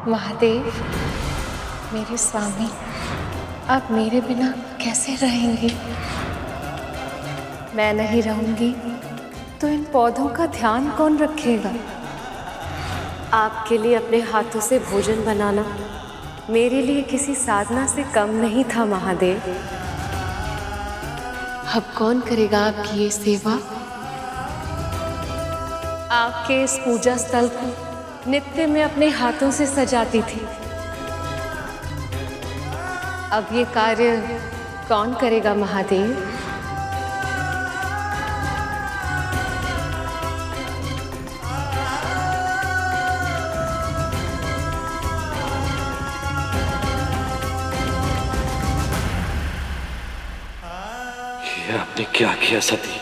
महादेव, मेरे स्वामी, आप मेरे बिना कैसे रहेंगे? मैं नहीं रहूंगी तो इन पौधों का ध्यान कौन रखेगा? आपके लिए अपने हाथों से भोजन बनाना मेरे लिए किसी साधना से कम नहीं था महादेव। अब कौन करेगा आपकी ये सेवा? आपके इस पूजा स्थल को नित्य मैं अपने हाथों से सजाती थी। अब ये कार्य कौन करेगा महादेव? ये आपने क्या किया सती?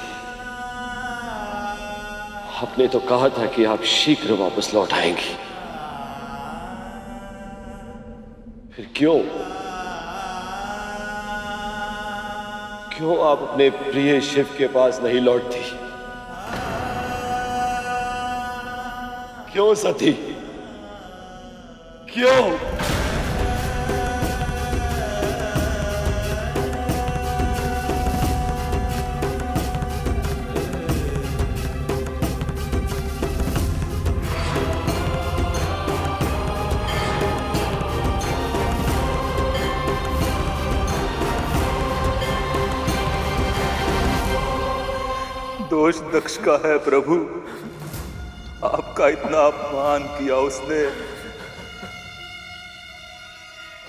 आपने तो कहा था कि आप शीघ्र वापस लौट आएंगी, फिर क्यों आप अपने प्रिय शिव के पास नहीं लौटती? क्यों सती, क्यों? दोष दक्ष का है प्रभु, आपका इतना अपमान किया उसने,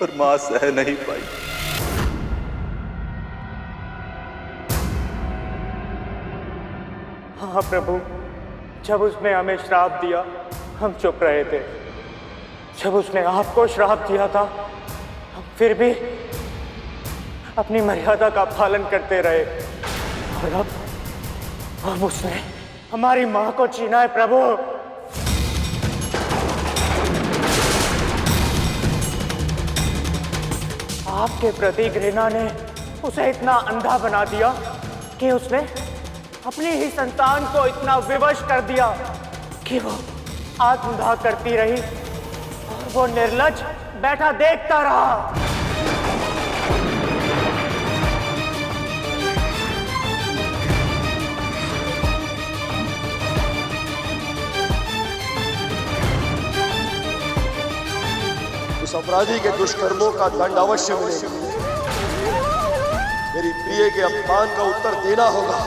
पर मां सह नहीं पाई। हाँ प्रभु, जब उसने हमें श्राप दिया हम चुप रहे थे। जब उसने आपको श्राप दिया था हम फिर भी अपनी मर्यादा का पालन करते रहे, और अब उसने हमारी मां को छीना है प्रभु। आपके प्रति घृणा ने उसे इतना अंधा बना दिया कि उसने अपनी ही संतान को इतना विवश कर दिया कि वो आत्मदाह करती रही और वो निर्लज्ज बैठा देखता रहा। उस अपराधी के दुष्कर्मों का दंड अवश्य मिलेगा। मेरी प्रिय के अपमान का उत्तर देना होगा,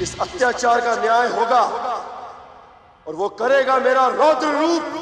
इस अत्याचार का न्याय होगा, और वो करेगा मेरा रौद्र रूप।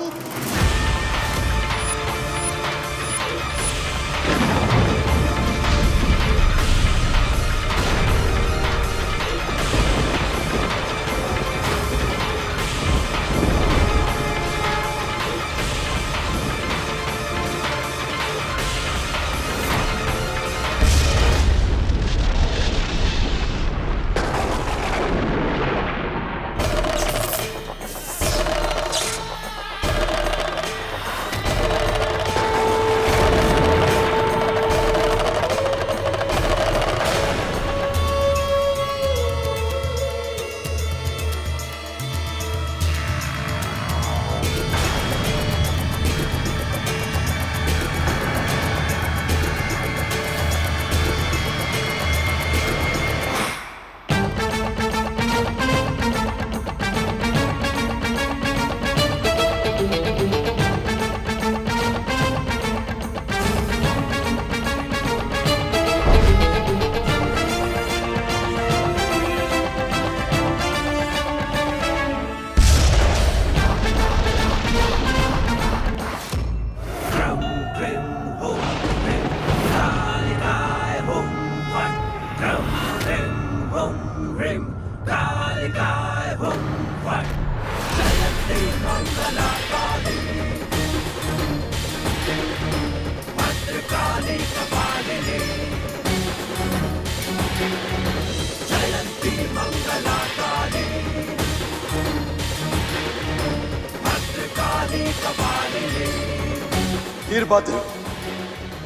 वीरभद्र,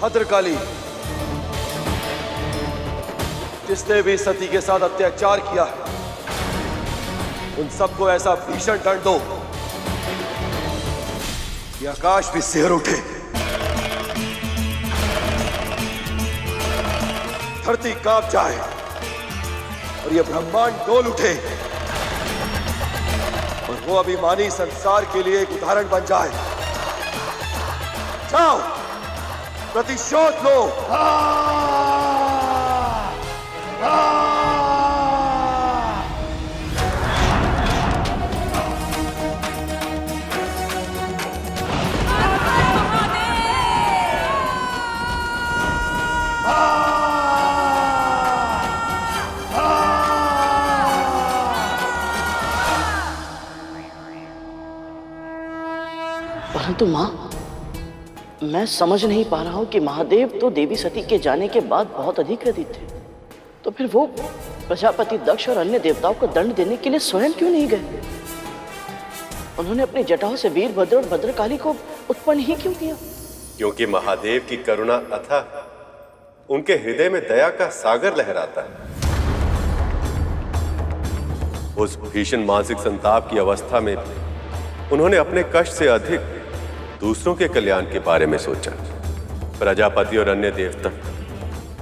भद्रकाली, जिसने भी सती के साथ अत्याचार किया उन सबको ऐसा भीषण दंड दो ये आकाश भी सिहर उठे, धरती कांप जाए और ये ब्रह्मांड डोल उठे और वो अभिमानी संसार के लिए एक उदाहरण बन जाए। जाओ, प्रतिशोध लो। परंतु माँ, मैं समझ नहीं पा रहा हूं कि महादेव तो देवी सती के जाने के बाद बहुत अधिक क्रोधित थे, तो फिर वो प्रजापति दक्ष और अन्य देवताओं को दंड देने के लिए स्वयं क्यों नहीं गए? उन्होंने अपनी जटाओं से वीरभद्र और भद्रकाली को उत्पन्न ही क्यों किया? क्योंकि महादेव की करुणा अथाह, उनके हृदय में दया का सागर लहराता है। उस भीषण मानसिक संताप की अवस्था में उन्होंने अपने कष्ट से अधिक दूसरों के कल्याण के बारे में सोचा। प्रजापति और अन्य देवता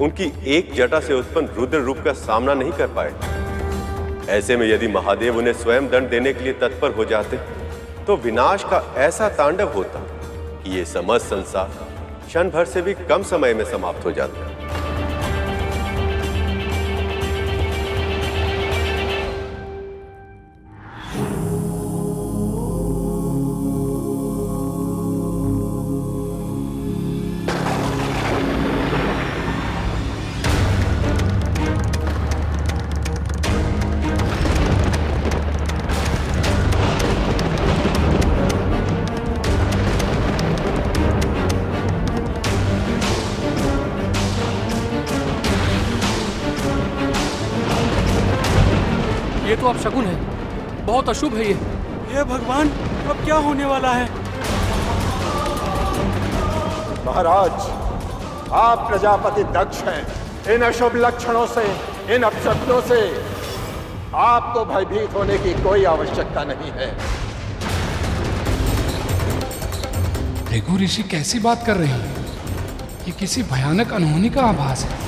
उनकी एक जटा से उत्पन्न रुद्र रूप का सामना नहीं कर पाए। ऐसे में यदि महादेव उन्हें स्वयं दंड देने के लिए तत्पर हो जाते तो विनाश का ऐसा तांडव होता कि ये समस्त संसार क्षण भर से भी कम समय में समाप्त हो जाता। ये तो अपशकुन है, बहुत अशुभ है ये। हे भगवान, अब क्या होने वाला है? महाराज, आप प्रजापति दक्ष हैं। इन अशुभ लक्षणों से, इन अपशकुनों से आपको भयभीत होने की कोई आवश्यकता नहीं है। भृगु ऋषि कैसी बात कर रहे हैं? ये किसी भयानक अनहोनी का आभास है।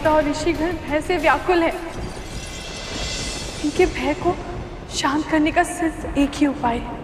देवता और ऋषिगण भय से व्याकुल हैं। इनके भय को शांत करने का सिर्फ एक ही उपाय है।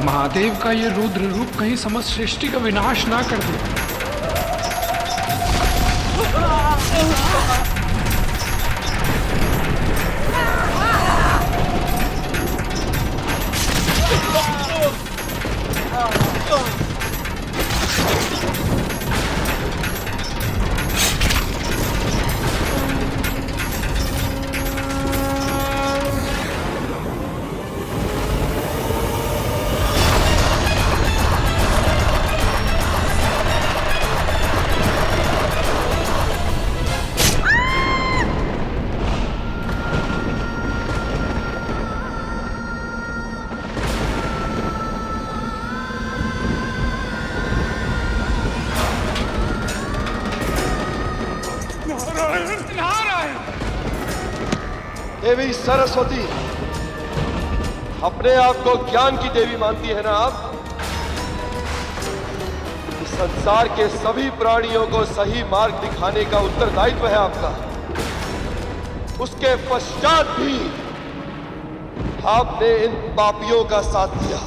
महादेव का ये रुद्र रूप कहीं समस्त सृष्टि का विनाश ना कर दे। देवी सरस्वती, अपने आप को ज्ञान की देवी मानती है ना आप? इस संसार के सभी प्राणियों को सही मार्ग दिखाने का उत्तरदायित्व है आपका। उसके पश्चात भी आपने इन पापियों का साथ दिया।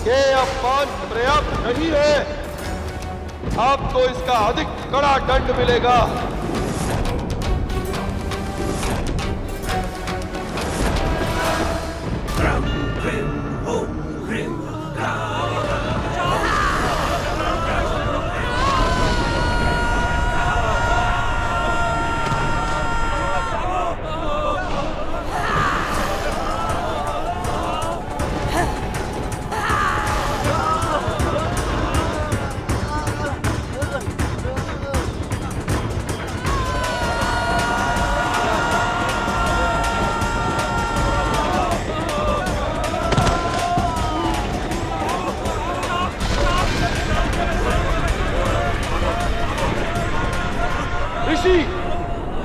ये अपमान पर्याप्त नहीं है, आपको इसका अधिक कड़ा दंड मिलेगा।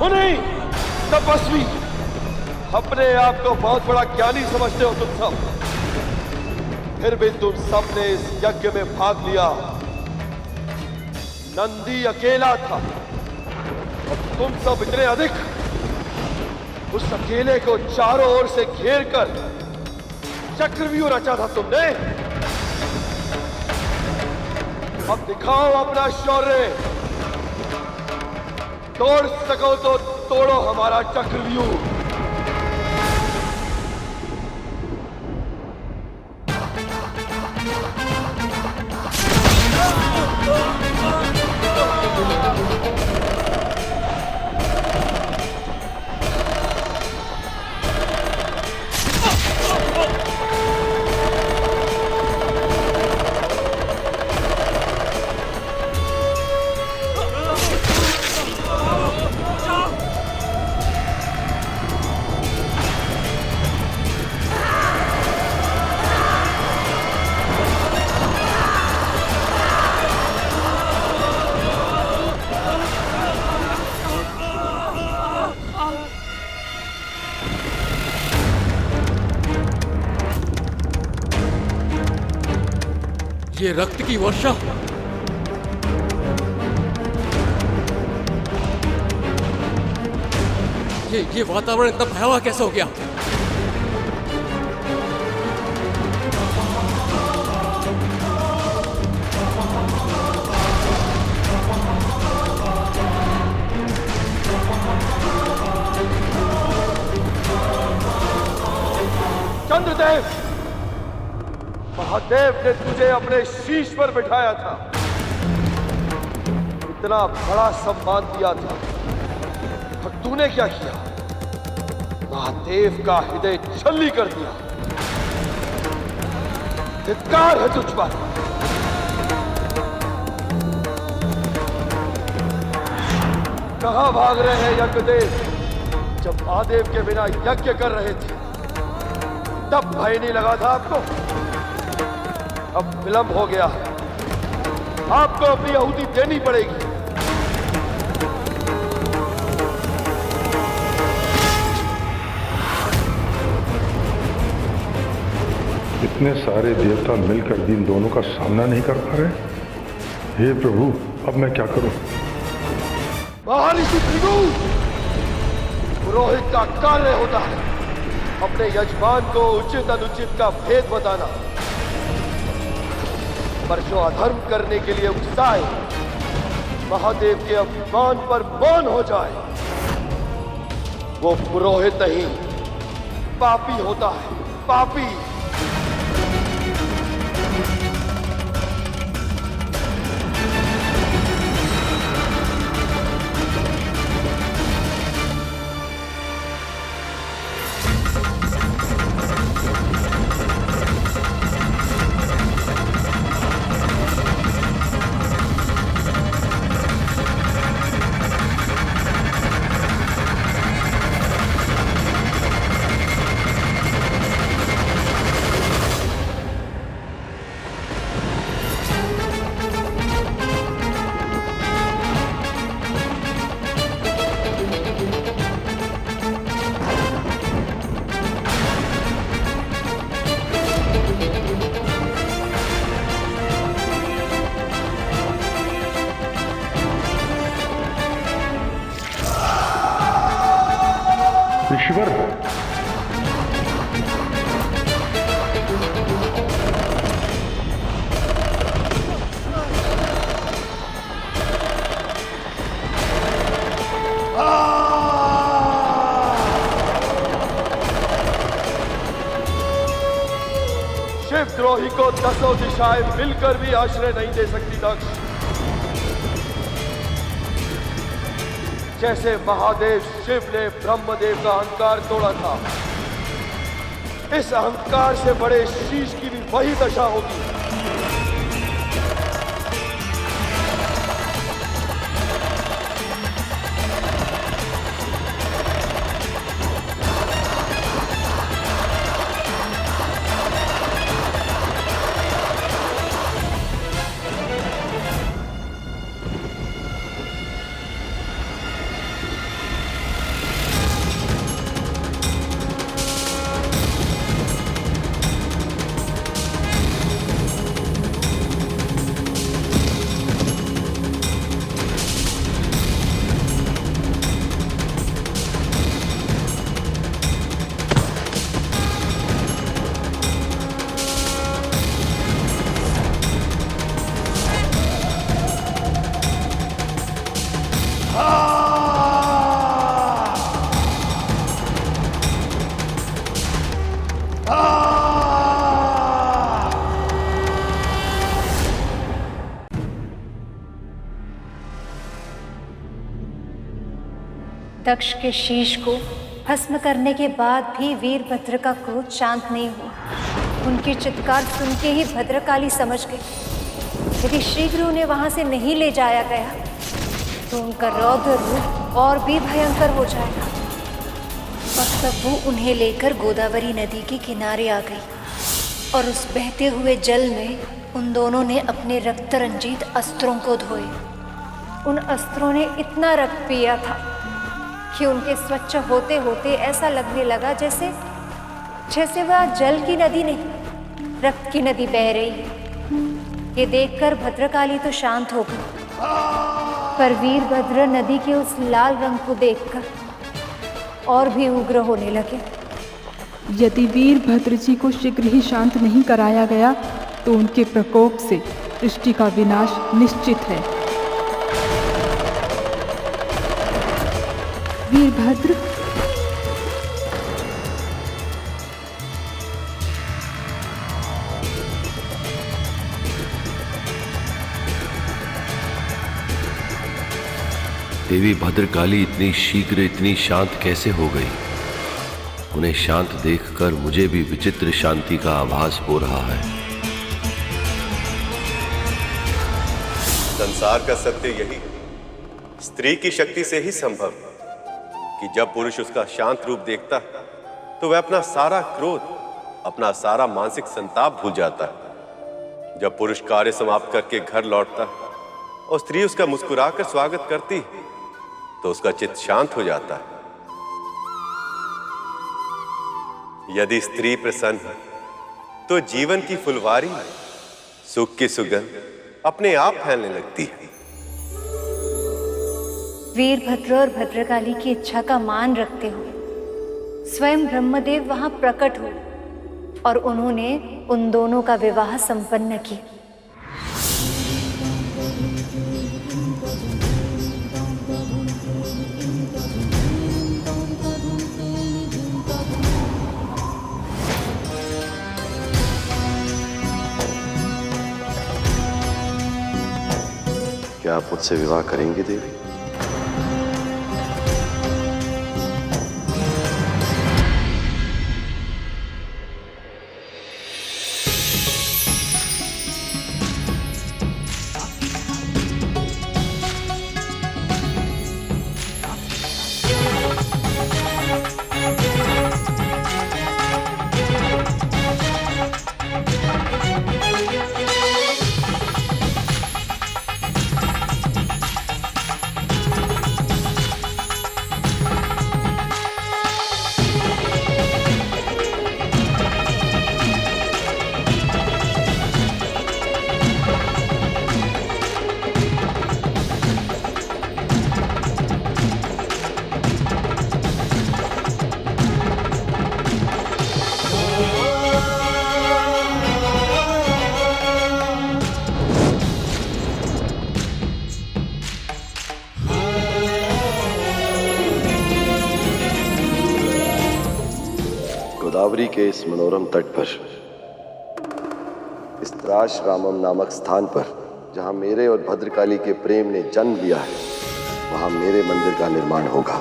नहीं, तपस्वी, अपने आप को बहुत बड़ा ज्ञानी समझते हो तुम सब। फिर भी तुम सब ने इस यज्ञ में भाग लिया। नंदी अकेला था और तुम सब इतने अधिक। उस अकेले को चारों ओर से घेर कर चक्रव्यूह रचा था तुमने। अब दिखाओ अपना शौर्य। तोड़ सको तो तोड़ो हमारा चक्रव्यूह। ये रक्त की वर्षा, ये वातावरण इतना भयावह कैसे हो गया? चंद्रदेव, महादेव ने तुझे अपने शीश पर बिठाया था। इतना बड़ा सम्मान दिया था, और तूने क्या किया? महादेव का हृदय छल्ली कर दिया। धिक्कार है तुझ पर। कहां भाग रहे हैं यज्ञदेव? जब महादेव के बिना यज्ञ कर रहे थे तब भय नहीं लगा था आपको? अब विलंब हो गया है, आपको अपनी आहुति देनी पड़ेगी। इतने सारे देवता मिलकर भी इन दोनों का सामना नहीं कर पा रहे। हे प्रभु, अब मैं क्या करूं? महर्षि भृगु, पुरोहित का कार्य होता है अपने यजमान को उचित अनुचित का भेद बताना, पर जो अधर्म करने के लिए उकसाए, महादेव के अपमान पर मौन हो जाए, वो पुरोहित नहीं पापी होता है, पापी। ईश्वर, शिवद्रोही को 10 दिशाएं मिलकर भी आश्रय नहीं दे सकती दक्ष। जैसे महादेव शिव ने ब्रह्मदेव का अहंकार तोड़ा था, इस अहंकार से बड़े शीश की भी वही दशा होगी। दक्ष के शीश को भस्म करने के बाद भी वीरभद्र का क्रोध शांत नहीं हुआ। उनकी चित्कार सुन के ही भद्रकाली समझ गई, यदि शीघ्र उन्हें वहां से नहीं ले जाया गया तो उनका रौद्र रूप और भी भयंकर हो जाएगा। और तब वो उन्हें लेकर गोदावरी नदी के किनारे आ गई और उस बहते हुए जल में उन दोनों ने अपने रक्त रंजित अस्त्रों को धोए। उन अस्त्रों ने इतना रक्त पिया था कि उनके स्वच्छ होते होते ऐसा लगने लगा जैसे वह जल की नदी नहीं, रक्त की नदी बह रही है। ये देखकर भद्रकाली तो शांत हो गई, पर वीरभद्र नदी के उस लाल रंग को देखकर और भी उग्र होने लगे। यदि वीरभद्र जी को शीघ्र ही शांत नहीं कराया गया तो उनके प्रकोप से सृष्टि का विनाश निश्चित है। वीरभद्र, देवी भद्रकाली इतनी शीघ्र इतनी शांत कैसे हो गई? उन्हें शांत देखकर मुझे भी विचित्र शांति का आभास हो रहा है। संसार का सत्य यही, स्त्री की शक्ति से ही संभव कि जब पुरुष उसका शांत रूप देखता तो वह अपना सारा क्रोध, अपना सारा मानसिक संताप भूल जाता है। जब पुरुष कार्य समाप्त करके घर लौटता और स्त्री उसका मुस्कुराकर स्वागत करती तो उसका चित्त शांत हो जाता है। यदि स्त्री प्रसन्न है तो जीवन की फुलवारी, सुख की सुगंध अपने आप फैलने लगती है। वीरभद्र और भद्रकाली की इच्छा का मान रखते हुए स्वयं ब्रह्मदेव वहां प्रकट हुए और उन्होंने उन दोनों का विवाह संपन्न किया। क्या आप मुझसे विवाह करेंगे देवी? गोदावरी के इस मनोरम तट पर, इस त्रासरामम नामक स्थान पर, जहां मेरे और भद्रकाली के प्रेम ने जन्म लिया है, वहां मेरे मंदिर का निर्माण होगा।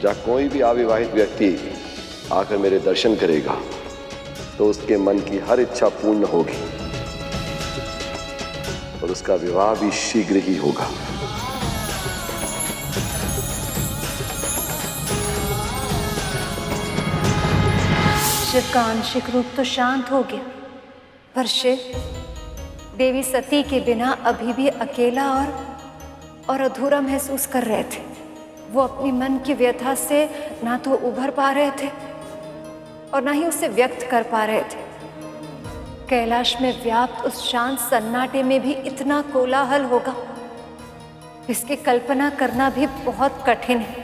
जहां कोई भी अविवाहित व्यक्ति आकर मेरे दर्शन करेगा तो उसके मन की हर इच्छा पूर्ण होगी और उसका विवाह भी शीघ्र ही होगा। शिव का आंशिक रूप तो शांत हो गया, पर शिव देवी सती के बिना अभी भी अकेला और अधूरा महसूस कर रहे थे। वो अपनी मन की व्यथा से ना तो उभर पा रहे थे और ना ही उसे व्यक्त कर पा रहे थे। कैलाश में व्याप्त उस शांत सन्नाटे में भी इतना कोलाहल होगा, इसकी कल्पना करना भी बहुत कठिन है।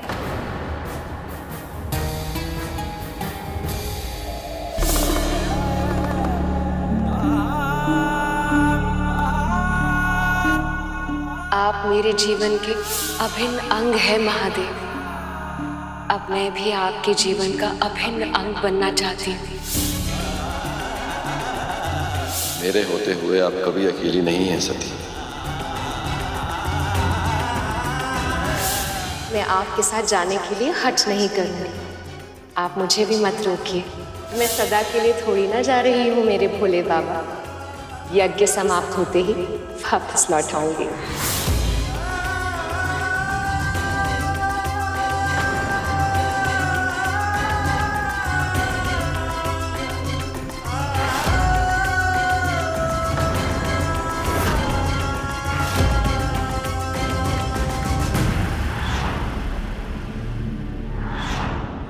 आप मेरे जीवन के अभिन्न अंग है महादेव। अब मैं भी आपके जीवन का अभिन्न अंग बनना चाहती हूँ। मेरे होते हुए आप कभी अकेली नहीं हैं सती। मैं आपके साथ जाने के लिए हट नहीं करूँगी। आप मुझे भी मत रोकिए। मैं सदा के लिए थोड़ी ना जा रही हूँ मेरे भोले बाबा। यज्ञ समाप्त होते ही वापस लौट आऊंगी।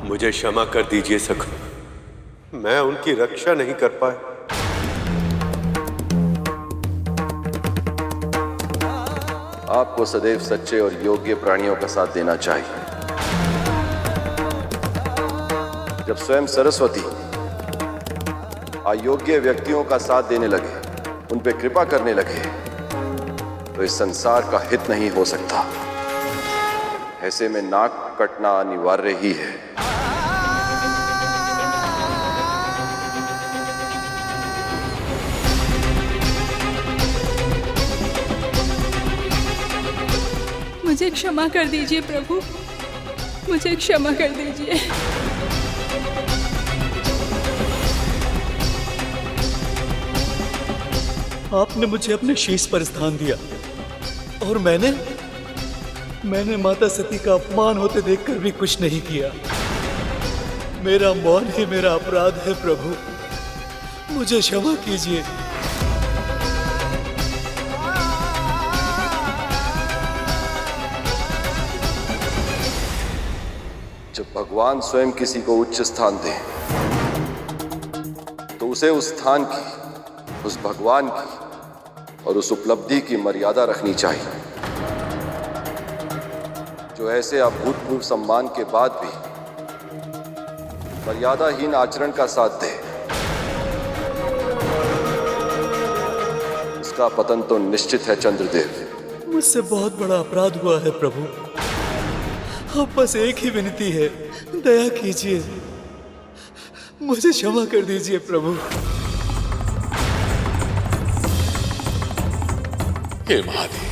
मुझे क्षमा कर दीजिए सखा, मैं उनकी रक्षा नहीं कर पाया। आपको सदैव सच्चे और योग्य प्राणियों का साथ देना चाहिए। जब स्वयं सरस्वती अयोग्य व्यक्तियों का साथ देने लगे, उन पे कृपा करने लगे, तो इस संसार का हित नहीं हो सकता। ऐसे में नाक कटना अनिवार्य ही है। मुझे क्षमा कर दीजिए प्रभु, मुझे क्षमा कर दीजिए। आपने मुझे अपने शीश पर स्थान दिया और मैंने माता सती का अपमान होते देखकर भी कुछ नहीं किया। मेरा मौन ही मेरा अपराध है प्रभु, मुझे क्षमा कीजिए। जब भगवान स्वयं किसी को उच्च स्थान दे तो उसे उस स्थान की, उस भगवान की और उस उपलब्धि की मर्यादा रखनी चाहिए। जो ऐसे अभूतपूर्व सम्मान के बाद भी मर्यादाहीन आचरण का साथ दे, उसका पतन तो निश्चित है चंद्रदेव। मुझसे बहुत बड़ा अपराध हुआ है प्रभु, अब बस एक ही विनती है, दया कीजिए, मुझे क्षमा कर दीजिए प्रभु। हे महादेव,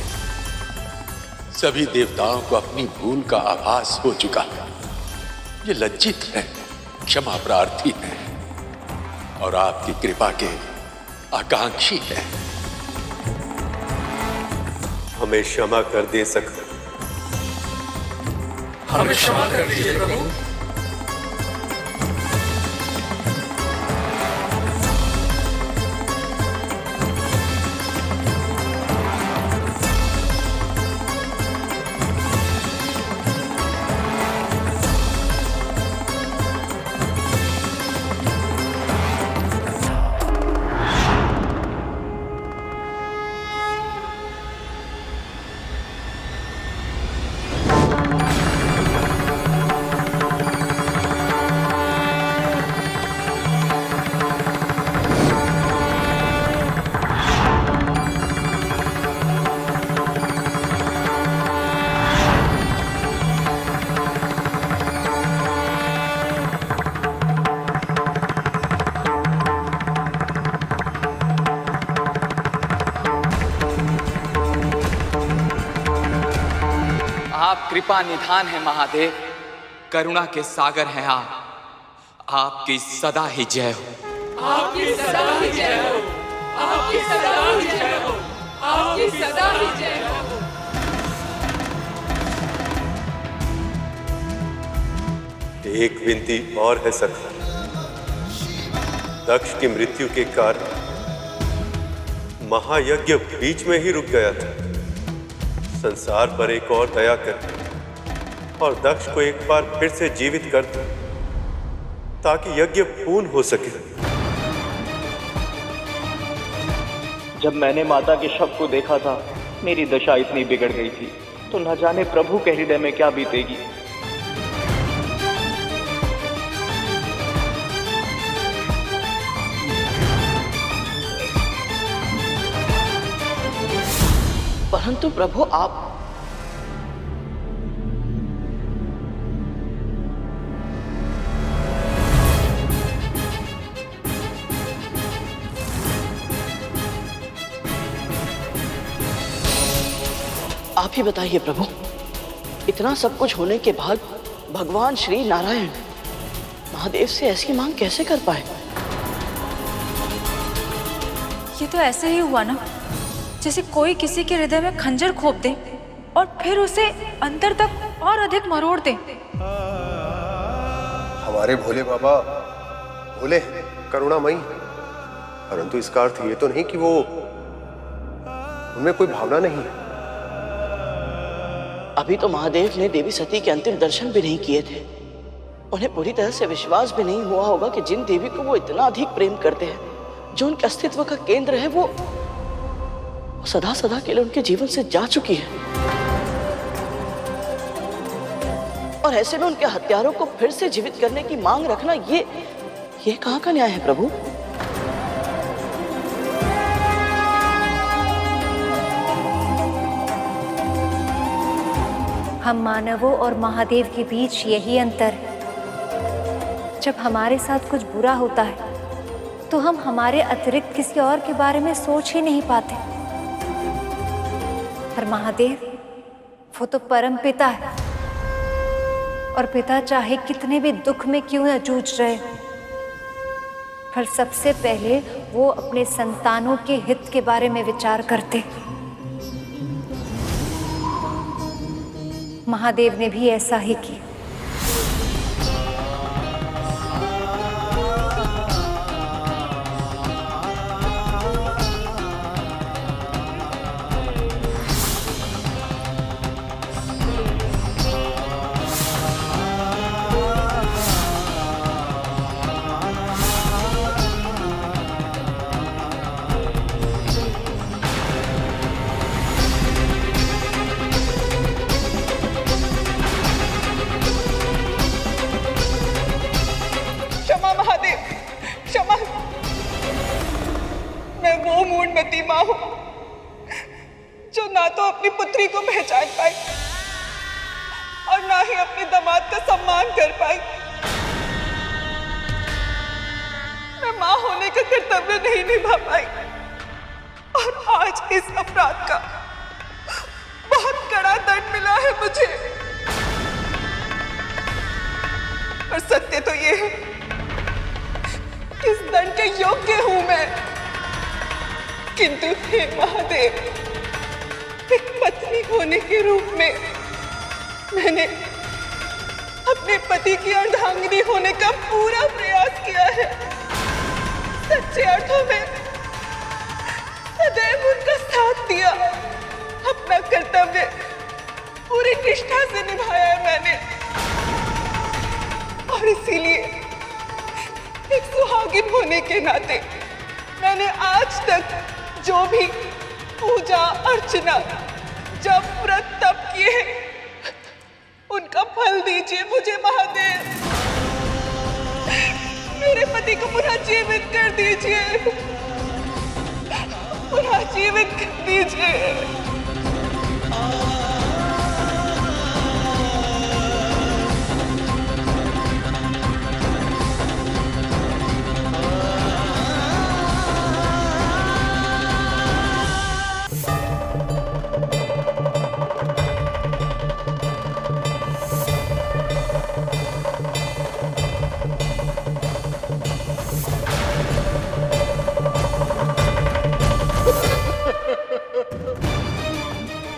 सभी देवताओं को अपनी भूल का आभास हो चुका है। ये लज्जित है, क्षमा प्रार्थी है और आपकी कृपा के आकांक्षी है। हमें क्षमा कर दे सकते, हमें क्षमा कर दीजिए प्रभु। कृपा निधान है महादेव, करुणा के सागर हैं आप, आपकी सदा ही जय हो। आपकी सदा ही जय हो, आपकी सदा ही जय हो, आपकी सदा ही जय हो। एक विनती और है सखा। दक्ष की मृत्यु के कारण महायज्ञ बीच में ही रुक गया था। संसार पर एक और दया कर और दक्ष को एक बार फिर से जीवित कर दो ताकि यज्ञ पूर्ण हो सके। जब मैंने माता के शव को देखा था, मेरी दशा इतनी बिगड़ गई थी, तो न जाने प्रभु के हृदय में क्या बीतेगी। परंतु प्रभु आप ही बताइए प्रभु, इतना सब कुछ होने के बाद भगवान श्री नारायण महादेव से ऐसी मांग कैसे कर पाए? ये तो ऐसे ही हुआ ना, जैसे कोई किसी के हृदय में खंजर खोप दे और फिर उसे अंतर तक और अधिक मरोड़ दे। हमारे भोले बाबा भोले करुणामयी, परंतु इसका अर्थ ये तो नहीं कि वो उनमें कोई भावना नहीं। अभी तो महादेव ने देवी सती के अंतिम दर्शन भी नहीं किए थे। उन्हें पूरी तरह से विश्वास भी नहीं हुआ होगा कि जिन देवी को वो इतना अधिक प्रेम करते हैं, जो उनके अस्तित्व का केंद्र है, वो सदा सदा के लिए उनके जीवन से जा चुकी है। और ऐसे में उनके हत्यारों को फिर से जीवित करने की मांग रखना, ये कहाँ का न्याय है प्रभु? हम मानवों और महादेव के बीच यही अंतर है। जब हमारे साथ कुछ बुरा होता है तो हम हमारे अतिरिक्त किसी और के बारे में सोच ही नहीं पाते, पर महादेव वो तो परम पिता है, और पिता चाहे कितने भी दुख में क्यों न जूझ रहे, पर सबसे पहले वो अपने संतानों के हित के बारे में विचार करते। महादेव ने भी ऐसा ही किया। मूढ़मती माँ हूं जो ना तो अपनी पुत्री को पहचान पाई और ना ही अपने दामाद का सम्मान कर पाई। मैं माँ होने का कर्तव्य नहीं निभा पाई और आज इस अपराध का बहुत कड़ा दंड मिला है मुझे। और सत्य तो ये है इस दंड के योग्य हूं मैं, किंतु हे महादेव, एक पत्नी होने के रूप में मैंने अपने पति की अर्धांगिनी होने का पूरा प्रयास किया है। सच्चे अर्थों में सदैव उनका साथ दिया, अपना कर्तव्य पूरी निष्ठा से निभाया है मैंने। और इसीलिए एक सुहागिन होने के नाते मैंने आज तक जो भी पूजा अर्चना जब व्रत तप किए उनका फल दीजिए मुझे महादेव। मेरे पति को पुनः जीवित कर दीजिए, पुनः जीवित कर दीजिए।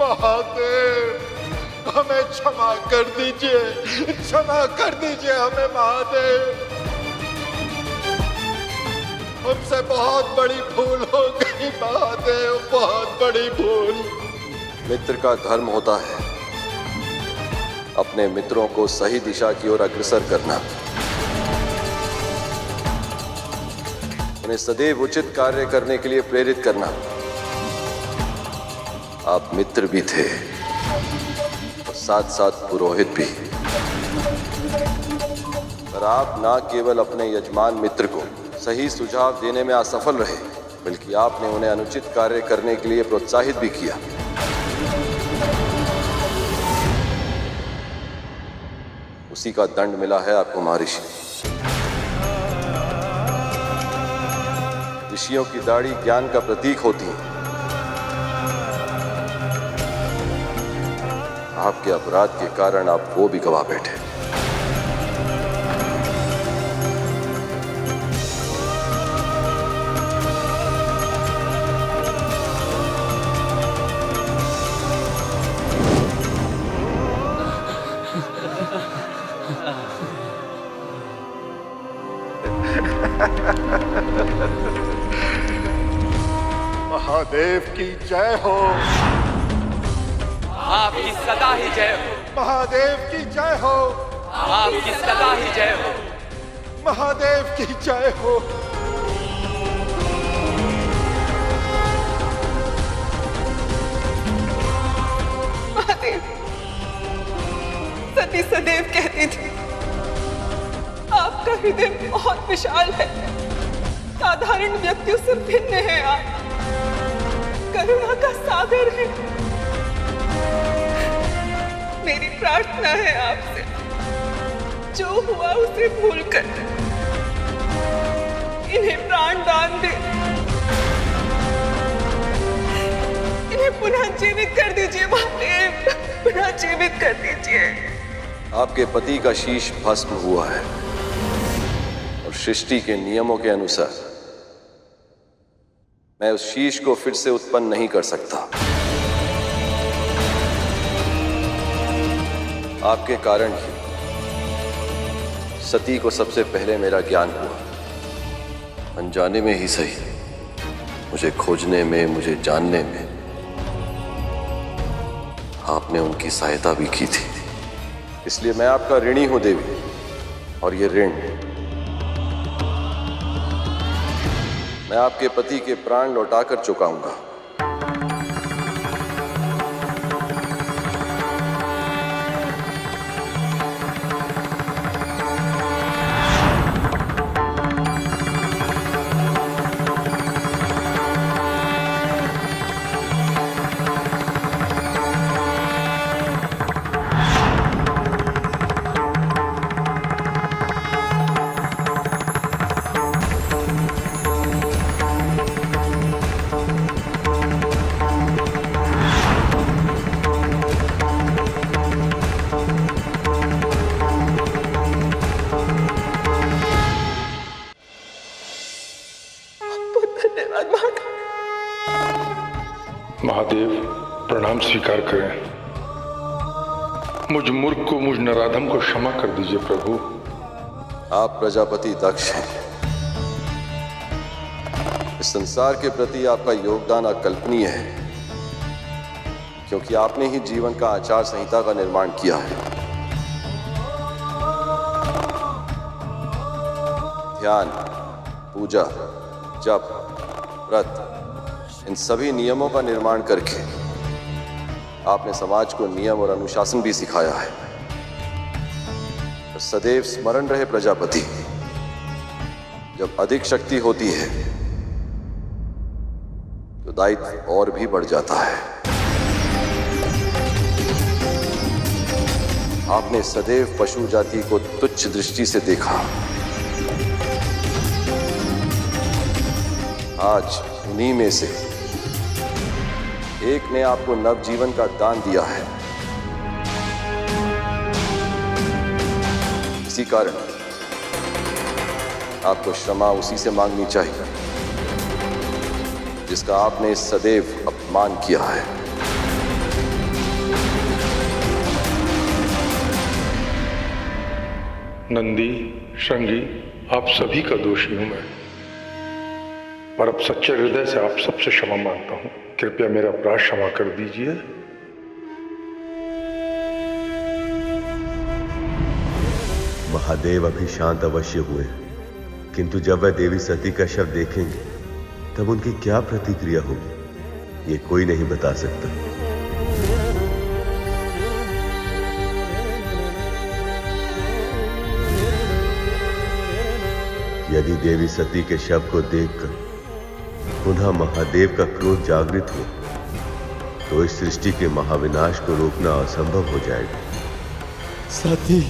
महादेव, हमें क्षमा कर दीजिए, क्षमा कर दीजिए हमें महादेव। हमसे बहुत बड़ी भूल हो गई महादेव, बहुत बड़ी भूल। मित्र का धर्म होता है अपने मित्रों को सही दिशा की ओर अग्रसर करना, उन्हें सदैव उचित कार्य करने के लिए प्रेरित करना। आप मित्र भी थे और साथ साथ पुरोहित भी, पर आप ना केवल अपने यजमान मित्र को सही सुझाव देने में असफल रहे, बल्कि आपने उन्हें अनुचित कार्य करने के लिए प्रोत्साहित भी किया। उसी का दंड मिला है आपको महर्षि। ऋषियों की दाढ़ी ज्ञान का प्रतीक होती है। आपके अपराध के कारण आप वो भी गवा बैठे। महादेव की जय हो, आपकी सदा ही जय हो। महादेव की जय हो, आपकी सदा ही जय हो। महादेव की जय हो। महादेव, सती सदैव कहती थी आपका हृदय बहुत विशाल है, साधारण व्यक्तियों से भिन्न है आप, करुणा का सागर है। मेरी प्रार्थना है आपसे, जो हुआ उसे भूलकर इन्हें प्राण दान दे, इन्हें पुनः जीवित कर दीजिए महादेव। पुनः जीवित कर दीजिए। आपके पति का शीश भस्म हुआ है और सृष्टि के नियमों के अनुसार मैं उस शीश को फिर से उत्पन्न नहीं कर सकता। आपके कारण ही सती को सबसे पहले मेरा ज्ञान हुआ। अनजाने में ही सही, मुझे खोजने में, मुझे जानने में आपने उनकी सहायता भी की थी। इसलिए मैं आपका ऋणी हूं देवी, और ये ऋण मैं आपके पति के प्राण लौटाकर चुकाऊंगा। महादेव, प्रणाम स्वीकार करें। मुझ मूर्ख को, मुझ नराधम को क्षमा कर दीजिए प्रभु। आप प्रजापति दक्ष हैं। इस संसार के प्रति आपका योगदान अकल्पनीय है, क्योंकि आपने ही जीवन का आचार संहिता का निर्माण किया है। ध्यान, पूजा, जप, व्रत, इन सभी नियमों का निर्माण करके आपने समाज को नियम और अनुशासन भी सिखाया है। सदैव स्मरण रहे प्रजापति, जब अधिक शक्ति होती है तो दायित्व और भी बढ़ जाता है। आपने सदैव पशु जाति को तुच्छ दृष्टि से देखा। आज उन्हीं में से एक ने आपको नवजीवन का दान दिया है। इसी कारण आपको क्षमा उसी से मांगनी चाहिए जिसका आपने सदैव अपमान किया है। नंदी, श्रृंगी, आप सभी का दोषी हूं मैं, पर अब सच्चे हृदय से आप सबसे क्षमा मांगता हूं। कृपया मेरा अपराध क्षमा कर दीजिए। महादेव अभी शांत अवश्य हुए, किंतु जब वह देवी सती का शव देखेंगे तब उनकी क्या प्रतिक्रिया होगी, ये कोई नहीं बता सकता। यदि देवी सती के शव को देखकर पुनः महादेव का क्रोध जागृत हो तो इस सृष्टि के महाविनाश को रोकना असंभव हो जाएगा। सती,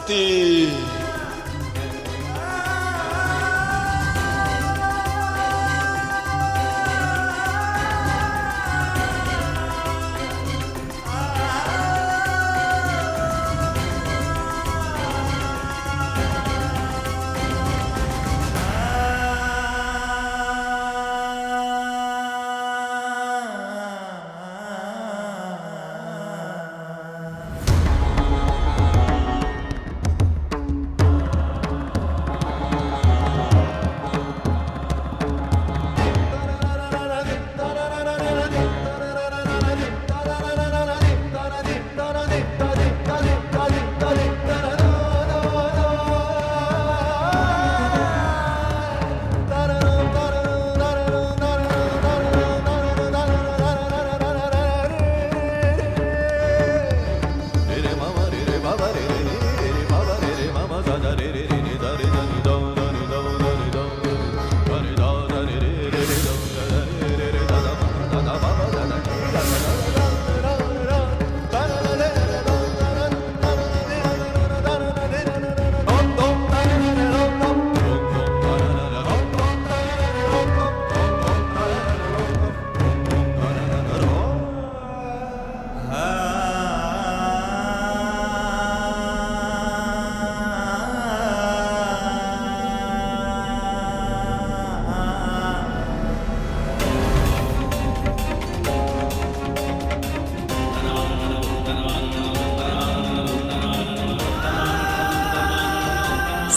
सती।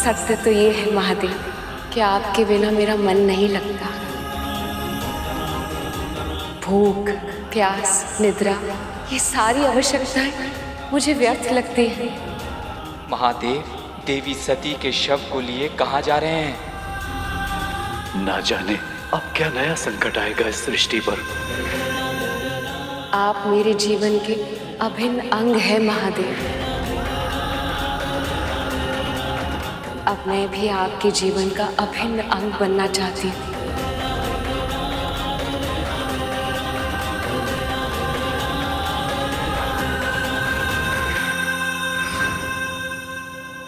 सत्य तो ये है महादेव कि आपके बिना मेरा मन नहीं लगता। भूख, प्यास, निद्रा, ये सारी आवश्यकताएं मुझे व्यर्थ लगती हैं। महादेव, देवी सती के शव को लिए कहाँ जा रहे हैं? ना जाने अब क्या नया संकट आएगा इस सृष्टि पर। आप मेरे जीवन के अभिन्न अंग है महादेव। अब मैं भी आपके जीवन का अभिन्न अंग बनना चाहती हूँ।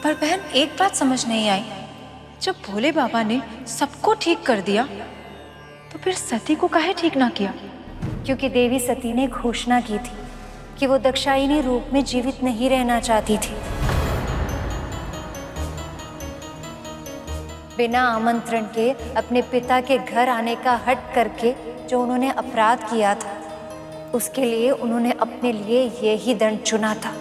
पर बहन, एक बात समझ नहीं आई, जब भोले बाबा ने सबको ठीक कर दिया तो फिर सती को काहे ठीक ना किया? क्योंकि देवी सती ने घोषणा की थी कि वो दक्षायिनी रूप में जीवित नहीं रहना चाहती थी। बिना आमंत्रण के अपने पिता के घर आने का हट करके जो उन्होंने अपराध किया था, उसके लिए उन्होंने अपने लिए यही दंड चुना था।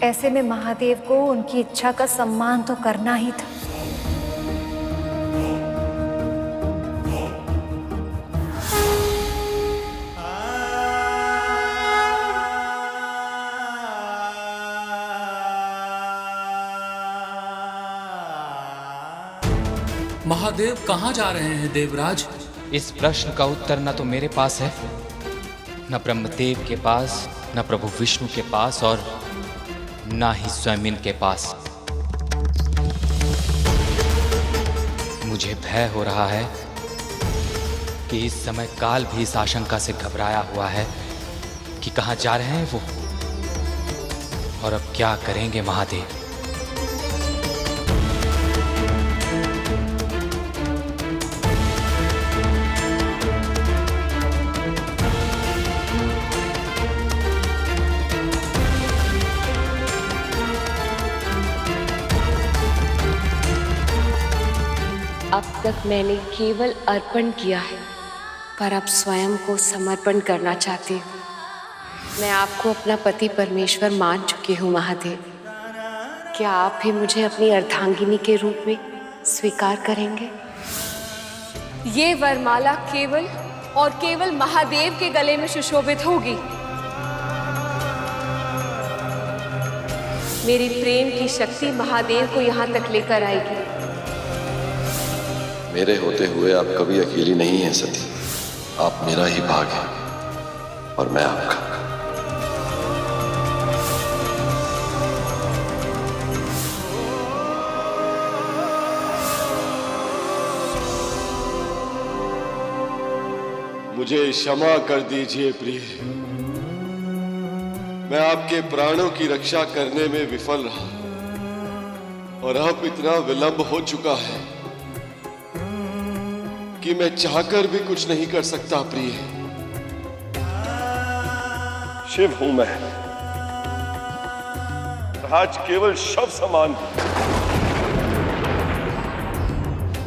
ऐसे में महादेव को उनकी इच्छा का सम्मान तो करना ही था। महादेव कहाँ जा रहे हैं देवराज? इस प्रश्न का उत्तर न तो मेरे पास है, न ब्रह्मदेव के पास, न प्रभु विष्णु के पास, और न ही स्वयं इनके पास। मुझे भय हो रहा है कि इस समय काल भी इस आशंका से घबराया हुआ है कि कहाँ जा रहे हैं वो और अब क्या करेंगे महादेव। अब तक मैंने केवल अर्पण किया है, पर अब स्वयं को समर्पण करना चाहती हूँ। मैं आपको अपना पति परमेश्वर मान चुकी हूँ महादेव। क्या आप भी मुझे अपनी अर्धांगिनी के रूप में स्वीकार करेंगे? ये वरमाला केवल और केवल महादेव के गले में सुशोभित होगी। मेरी प्रेम की शक्ति महादेव को यहाँ तक लेकर आएगी। मेरे होते हुए आप कभी अकेली नहीं हैं सती। आप मेरा ही भाग हैं और मैं आपका। मुझे क्षमा कर दीजिए प्रिय। मैं आपके प्राणों की रक्षा करने में विफल रहा और अब इतना विलंब हो चुका है कि मैं चाहकर भी कुछ नहीं कर सकता। प्रिय, शिव हूं मैं, आज केवल शव समान हूं।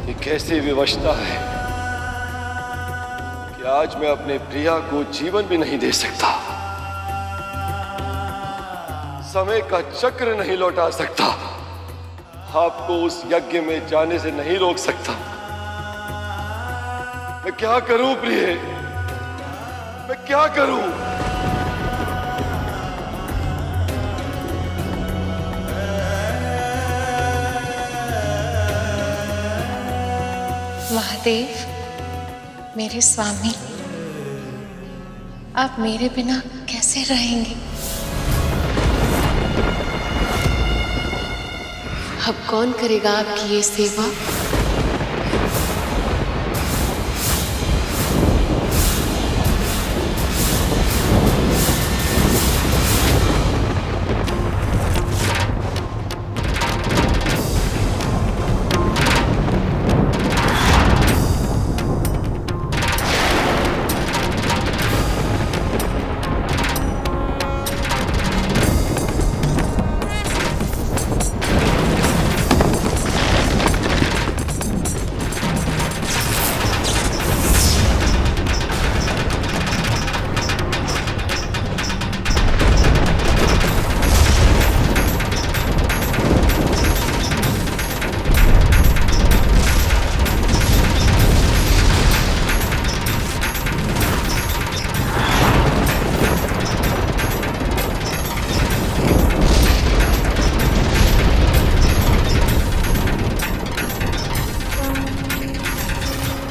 ये कैसी विवशता है कि आज मैं अपने प्रिया को जीवन भी नहीं दे सकता, समय का चक्र नहीं लौटा सकता, आपको उस यज्ञ में जाने से नहीं रोक सकता। मैं क्या करूं प्रिय, मैं क्या करूं? महादेव, मेरे स्वामी, आप मेरे बिना कैसे रहेंगे? अब कौन करेगा आपकी ये सेवा?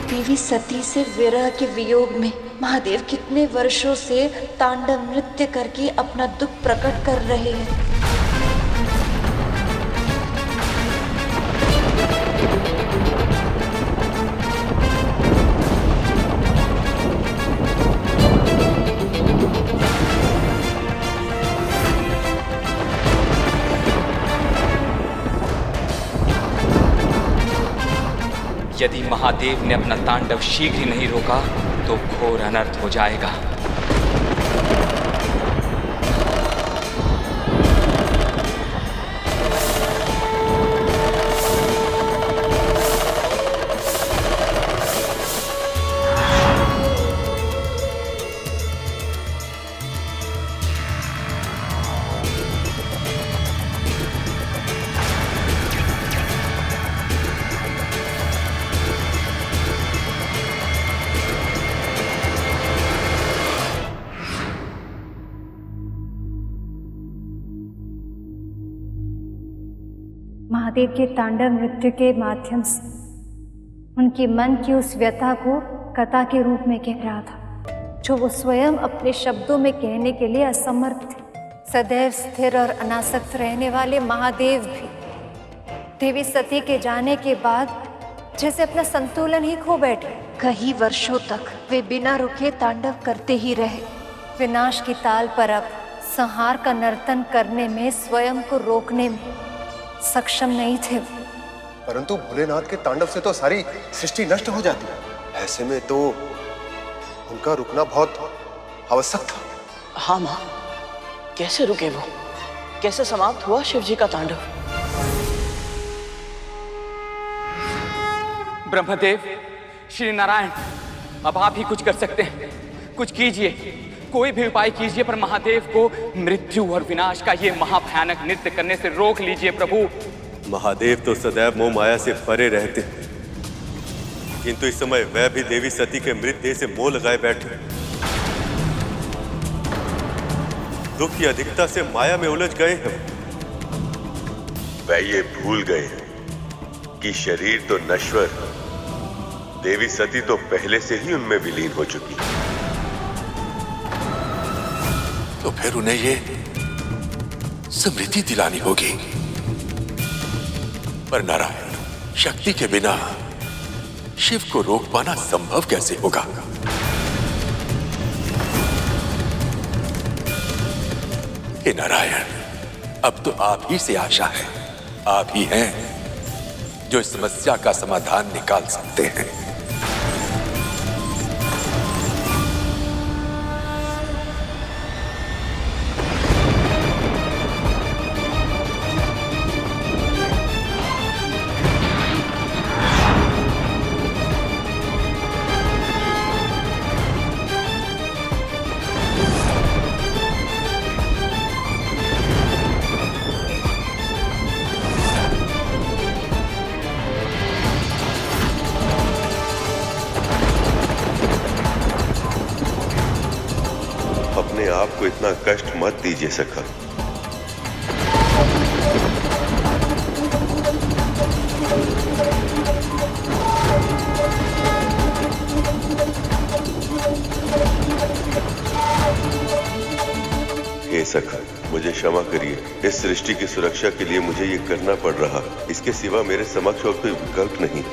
देवी सती से विरह के वियोग में महादेव कितने वर्षों से तांडव नृत्य करके अपना दुख प्रकट कर रहे हैं। यदि महादेव ने अपना तांडव शीघ्र ही नहीं रोका तो घोर अनर्थ हो जाएगा। महादेव के तांडव नृत्य के माध्यम से उनकी मन की उस व्यथा को कथा के रूप में कह रहा था, जो वो स्वयं अपने शब्दों में कहने के लिए असमर्थ थे। सदैव स्थिर और अनासक्त रहने वाले महादेव भी देवी सती के जाने के बाद जैसे अपना संतुलन ही खो बैठे। कई वर्षों तक वे बिना रुके तांडव करते ही रहे। विनाश की ताल पर अब संहार का नर्तन करने में, स्वयं को रोकने में सक्षम नहीं थे। परंतु भोलेनाथ के तांडव से तो सारी सृष्टि नष्ट हो जाती है। ऐसे में तो उनका रुकना बहुत आवश्यक था। हाँ माँ, कैसे रुके वो? कैसे समाप्त हुआ शिव जी का तांडव? ब्रह्मदेव, श्री नारायण, अब आप ही कुछ कर सकते हैं। कुछ कीजिए, कोई भी उपाय कीजिए, पर महादेव को मृत्यु और विनाश का ये महाभयानक नृत्य करने से रोक लीजिए प्रभु। महादेव तो सदैव मोह माया से परे रहते, किंतु इस समय वह भी देवी सती के मृत देह से मोह लगाए बैठे। दुख की अधिकता से माया में उलझ गए हैं। वह ये भूल गए कि शरीर तो नश्वर, देवी सती तो पहले से ही उनमें विलीन हो चुकी। तो फिर उन्हें ये स्मृति दिलानी होगी। पर नारायण, शक्ति के बिना शिव को रोक पाना संभव कैसे होगा? हे नारायण, अब तो आप ही से आशा है। आप ही हैं जो इस समस्या का समाधान निकाल सकते हैं। अपने आप को इतना कष्ट मत दीजिए सखा। हे सखा, मुझे क्षमा करिए। इस सृष्टि की सुरक्षा के लिए मुझे ये करना पड़ रहा। इसके सिवा मेरे समक्ष और कोई विकल्प नहीं।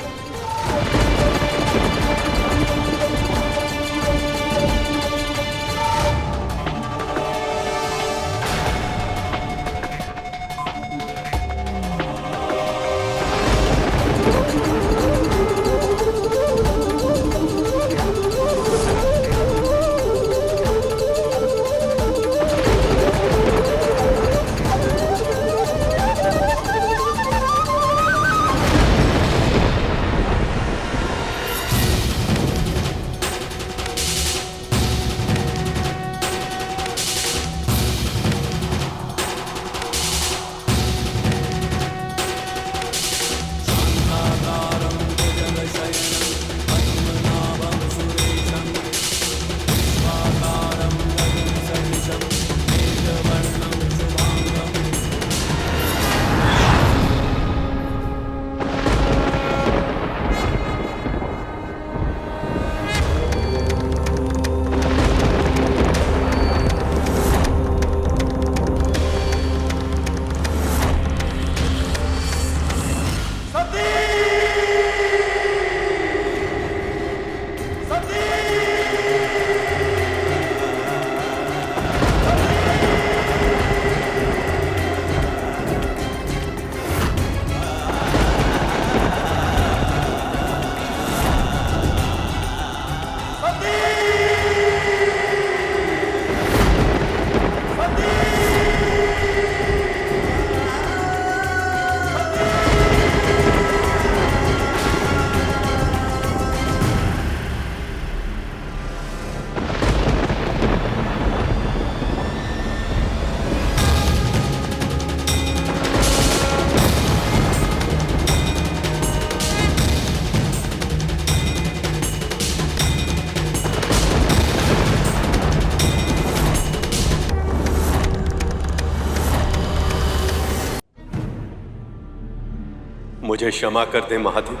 मुझे क्षमा कर दें महादेव।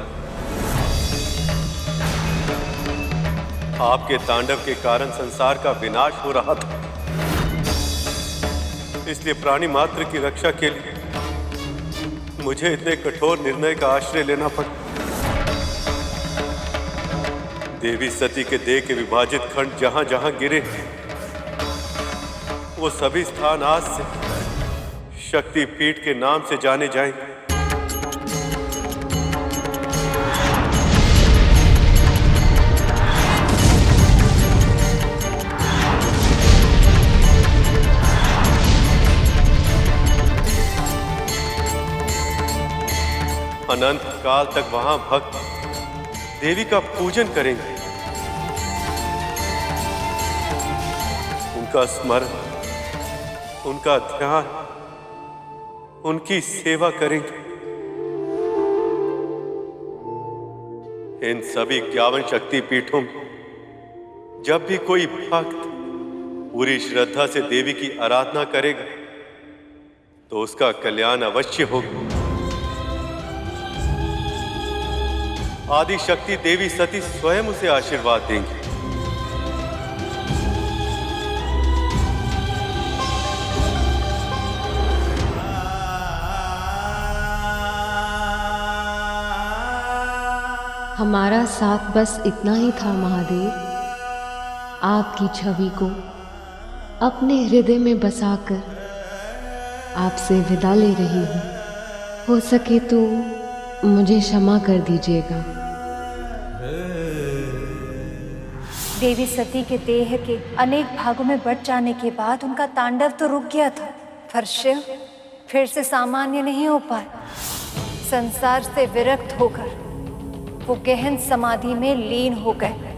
आपके तांडव के कारण संसार का विनाश हो रहा था, इसलिए प्राणी मात्र की रक्षा के लिए मुझे इतने कठोर निर्णय का आश्रय लेना पड़ा। देवी सती के देह के विभाजित खंड जहां जहां गिरे, वो सभी स्थान आज से शक्तिपीठ के नाम से जाने जाएंगे। अनंत काल तक वहां भक्त देवी का पूजन करेंगे, उनका स्मरण, उनका ध्यान, उनकी सेवा करेंगे। इन सभी 51 शक्ति पीठों में जब भी कोई भक्त पूरी श्रद्धा से देवी की आराधना करेगा तो उसका कल्याण अवश्य होगा। आदि शक्ति देवी सती स्वयं उसे आशीर्वाद देंगी। हमारा साथ बस इतना ही था महादेव। आपकी छवि को अपने हृदय में बसाकर आपसे विदा ले रही हूँ। हो सके तो मुझे क्षमा कर दीजिएगा। देवी सती के देह के अनेक भागों में बट जाने के बाद उनका तांडव तो रुक गया था, पर शिव फिर से सामान्य नहीं हो पाए। संसार से विरक्त होकर वो गहन समाधि में लीन हो गए।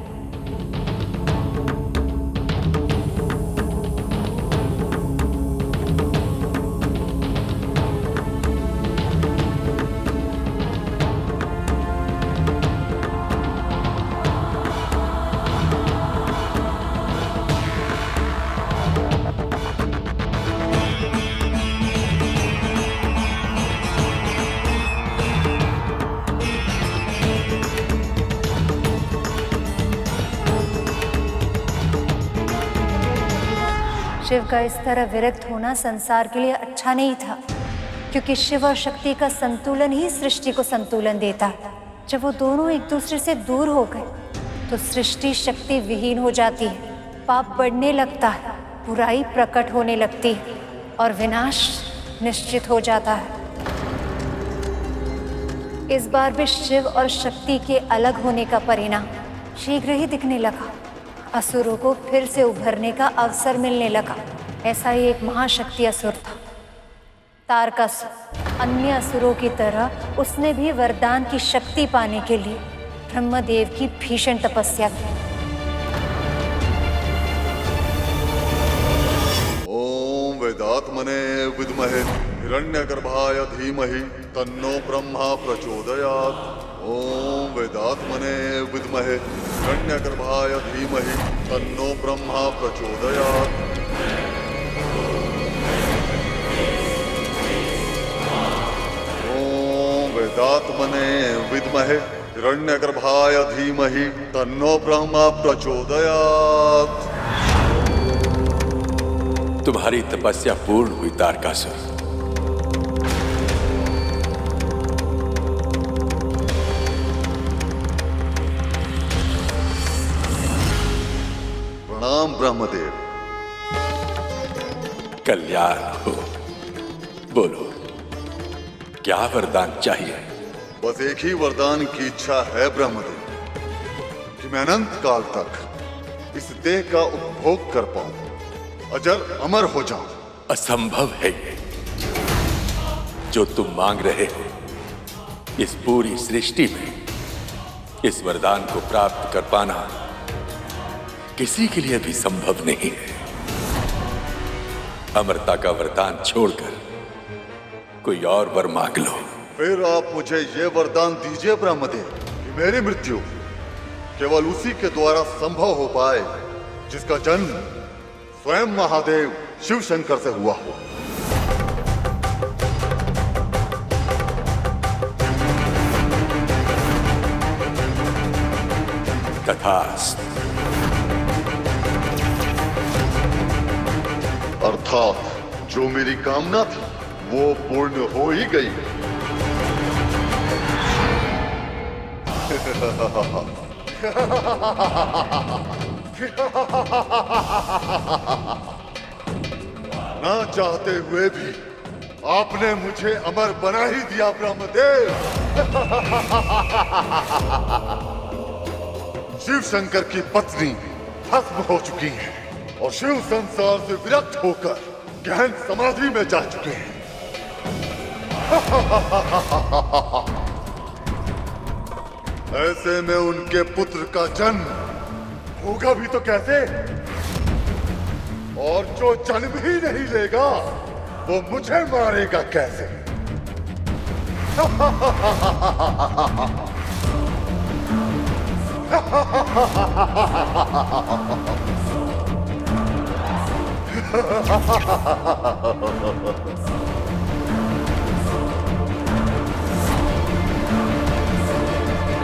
शिव का इस तरह विरक्त होना संसार के लिए अच्छा नहीं था, क्योंकि शिव और शक्ति का संतुलन ही सृष्टि को संतुलन देता है। जब वो दोनों एक दूसरे से दूर हो गए तो सृष्टि शक्ति विहीन हो जाती है, पाप बढ़ने लगता है, बुराई प्रकट होने लगती है और विनाश निश्चित हो जाता है। इस बार भी शिव और शक्ति के अलग होने का परिणाम शीघ्र ही दिखने लगा। असुरों को फिर से उभरने का अवसर मिलने लगा। ऐसा ही एक महाशक्ति असुर था, तारकासुर। अन्य असुरों की तरह उसने भी वरदान की शक्ति पाने के लिए ब्रह्मदेव की भीषण तपस्या की। ओम वेदात्मने विद्महे हिरण्यगर्भाय धीमहि तन्नो ब्रह्मा प्रचोदयात्। ओम वेदात्मने विद्महे हिरण्यगर्भाय धीमहि तन्नो ब्रह्मा प्रचोदयात्। ओम वेदात्मने विद्महे हिरण्यगर्भाय धीमहि तन्नो ब्रह्मा प्रचोदयात्। तुम्हारी तपस्या पूर्ण हुई तारकासुर। प्रणाम ब्रह्मदेव। कल्याण हो। बोलो, क्या वरदान चाहिए? बस एक ही वरदान की इच्छा है ब्रह्मदेव, कि मैं अनंत काल तक इस देह का उपभोग कर पाऊं, अजर अमर हो जाऊं। असंभव है ये जो तुम मांग रहे हो। इस पूरी सृष्टि में इस वरदान को प्राप्त कर पाना किसी के लिए भी संभव नहीं है। अमरता का वरदान छोड़कर कोई और वर मांग लो। फिर आप मुझे ये वरदान दीजिए ब्रह्मदेव, कि मेरी मृत्यु केवल उसी के द्वारा संभव हो पाए जिसका जन्म स्वयं महादेव शिव शंकर से हुआ हो। तथास्तु। अर्थात जो मेरी कामना थी वो पूर्ण हो ही गई। ना चाहते हुए भी आपने मुझे अमर बना ही दिया ब्रह्मदेव। शिव शंकर की पत्नी भस्म हो चुकी है और शिव संसार से विरक्त होकर गहन समाधि में जा चुके हैं। ऐसे में उनके पुत्र का जन्म होगा भी तो कैसे? और जो जन्म ही नहीं लेगा वो मुझे मारेगा कैसे?